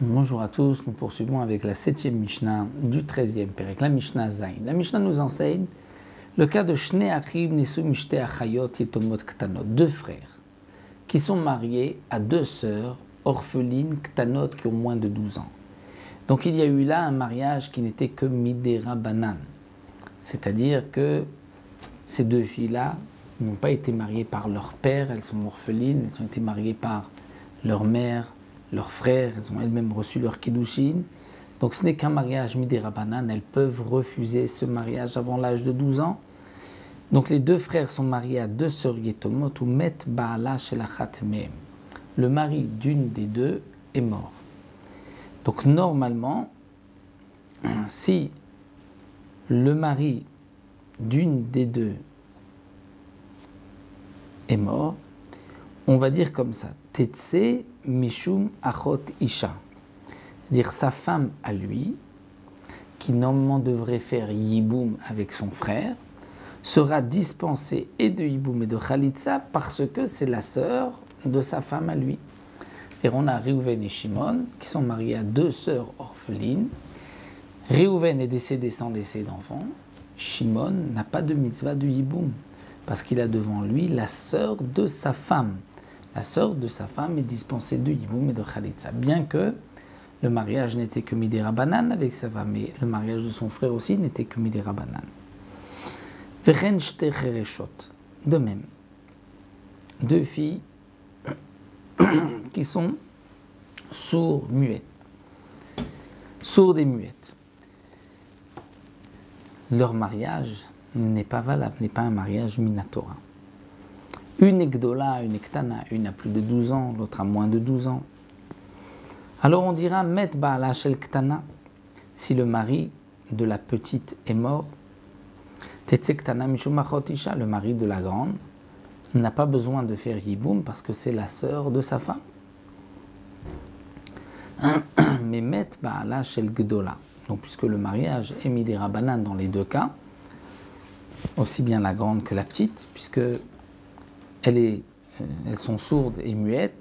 Bonjour à tous, nous poursuivons avec la 7e Mishnah du 13e Pérek, la Mishnah Zayin. La Mishnah nous enseigne le cas de Shnei Achim Nesu Mishte Achayot Yetomot Ktanot, deux frères qui sont mariés à deux sœurs orphelines Ktanot qui ont moins de 12 ans. Donc il y a eu là un mariage qui n'était que Midera Banan, c'est-à-dire que ces deux filles-là n'ont pas été mariées par leur père, elles sont orphelines, elles ont été mariées par leur mère, leurs frères, elles ont elles-mêmes reçu leur kiddushin. Donc ce n'est qu'un mariage midera banan, elles peuvent refuser ce mariage avant l'âge de 12 ans. Donc les deux frères sont mariés à deux sœurs yetomot ou met baala shel achat mehem. Le mari d'une des deux est mort. Donc normalement, si le mari d'une des deux est mort, on va dire comme ça, Tetse mishum achot isha, dire sa femme à lui, qui normalement devrait faire yiboum avec son frère, sera dispensée et de yiboum et de chalitza parce que c'est la sœur de sa femme à lui. C'est-à-dire on a Réhouven et Shimon qui sont mariés à deux sœurs orphelines. Réhouven est décédé sans laisser d'enfant. Shimon n'a pas de mitzvah de yiboum parce qu'il a devant lui la sœur de sa femme. La sœur de sa femme est dispensée de yiboum et de chalitza, bien que le mariage n'était que midera banan avec sa femme, et le mariage de son frère aussi n'était que midera banan. Vechen shte chereshot, de même, deux filles qui sont sourdes, muettes, sourdes et muettes. Leur mariage n'est pas valable, n'est pas un mariage minatora. Une est gdola, une est ktana, une a plus de 12 ans, l'autre a moins de 12 ans. Alors on dira, met baala shel ktana, si le mari de la petite est mort, tetse ktana mishum achot isha, le mari de la grande, n'a pas besoin de faire yiboum parce que c'est la sœur de sa femme. Mais met baala shel gdola, donc puisque le mariage est midera banan dans les deux cas, aussi bien la grande que la petite, puisque elles sont sourdes et muettes.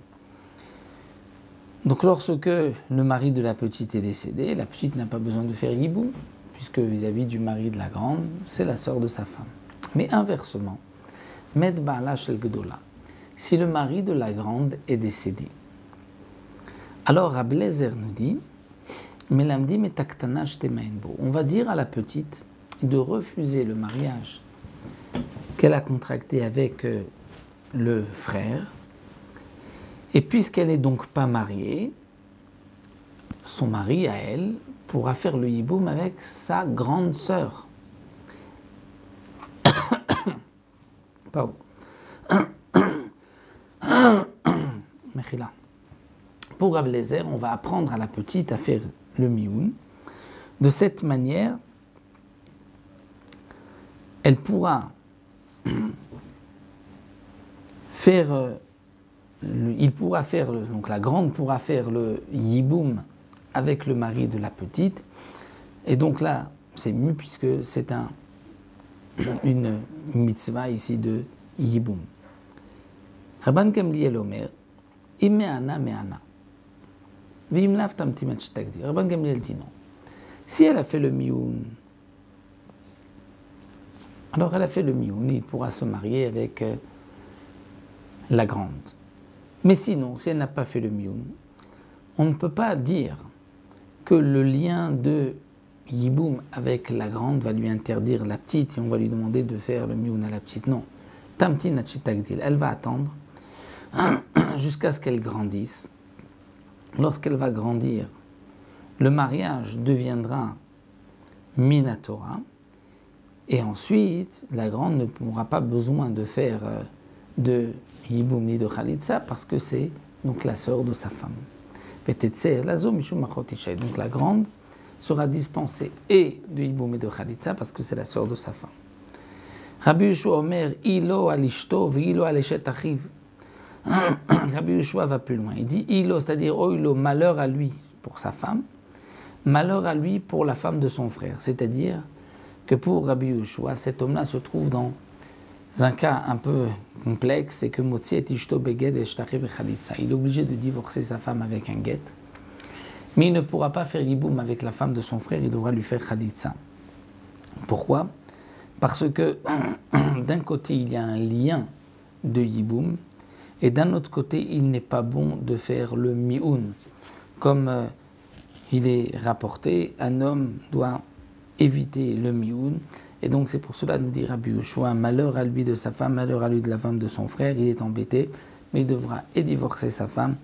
Donc lorsque le mari de la petite est décédé, la petite n'a pas besoin de faire yiboum, puisque vis-à-vis du mari de la grande, c'est la sœur de sa femme. Mais inversement, med baala shel gdola, si le mari de la grande est décédé, alors Rabbi Eliezer nous dit, melamdim et aktana shtemaen bo, on va dire à la petite de refuser le mariage qu'elle a contracté avec le frère, et puisqu'elle n'est donc pas mariée, son mari à elle pourra faire le yiboum avec sa grande sœur. Pardon. Mechila. Pour Rabbi Eliezer, on va apprendre à la petite à faire le mioun. De cette manière, elle pourra donc la grande pourra faire le yiboum avec le mari de la petite, et donc là c'est mieux puisque c'est une mitzvah ici de yiboum. Rabban Gamliel Omer, Imeana meana, Vimlav tamtimet shtagdi. Rabban Gamliel dit non. Si elle a fait le mioun, alors elle a fait le mioun, il pourra se marier avec la grande. Mais sinon, si elle n'a pas fait le mioun, on ne peut pas dire que le lien de yiboum avec la grande va lui interdire la petite et on va lui demander de faire le mioun à la petite. Non. Tamtin achitagdil, elle va attendre jusqu'à ce qu'elle grandisse. Lorsqu'elle va grandir, le mariage deviendra minatora et ensuite la grande ne pourra pas besoin de faire de yiboum ni de chalitza parce que c'est donc la sœur de sa femme. Donc la grande sera dispensée et de yiboum et de chalitza parce que c'est la sœur de sa femme. Rabbi Yeshua Omer, ilo alishto v'ilo aleshet achiv. Rabbi Yeshua va plus loin. Il dit ilo, c'est-à-dire ilo, malheur à lui pour sa femme, malheur à lui pour la femme de son frère. C'est-à-dire que pour Rabbi Yeshua, cet homme-là se trouve dans un cas un peu complexe, c'est que Motzi et Ishto Beged et Shtachet Bechalitza. Il est obligé de divorcer sa femme avec un get, mais il ne pourra pas faire Yiboum avec la femme de son frère, il devra lui faire Khalitza. Pourquoi? Parce que d'un côté, il y a un lien de Yiboum, et d'un autre côté, il n'est pas bon de faire le Mioun. Comme il est rapporté, un homme doit éviter le Mioun, et donc c'est pour cela, nous dit Rabbi Yehoshua, malheur à lui de sa femme, malheur à lui de la femme de son frère, il est embêté, mais il devra et divorcer sa femme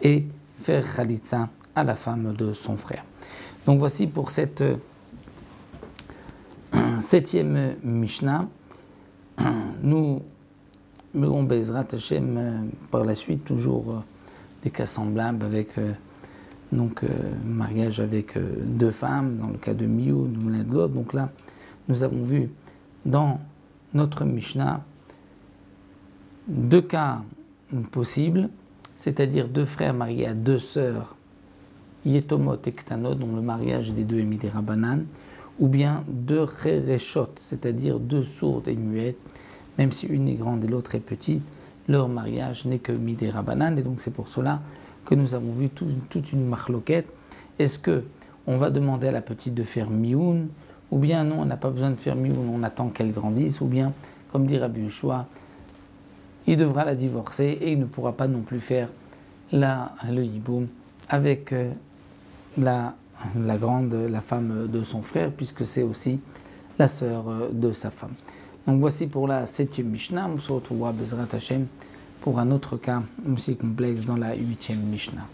et faire Khalitza à la femme de son frère. Donc voici pour cette 7e Mishnah. Nous verrons Bezrat Hashem par la suite, toujours des cas semblables avec mariage avec 2 femmes, dans le cas de Mioun ou l'un de l'autre. Donc là, nous avons vu dans notre Mishnah 2 cas possibles, c'est-à-dire 2 frères mariés à 2 sœurs, Yetomot et Ktanot, dont le mariage des 2 est midé Rabanan, ou bien 2 Chereshot, c'est-à-dire 2 sourdes et muettes, même si une est grande et l'autre est petite, leur mariage n'est que midé Rabanan, et donc c'est pour cela que nous avons vu toute une marloquette. Est-ce qu'on va demander à la petite de faire Mioun, ou bien non, on n'a pas besoin de faire Mioun, on attend qu'elle grandisse, ou bien, comme dit Rabbi Yehoshua, il devra la divorcer et il ne pourra pas non plus faire le Yiboum avec la grande, la femme de son frère, puisque c'est aussi la sœur de sa femme. Donc voici pour la 7e Mishnah. On se retrouvera Bezrat Hashem pour un autre cas aussi complexe dans la 8e Mishnah.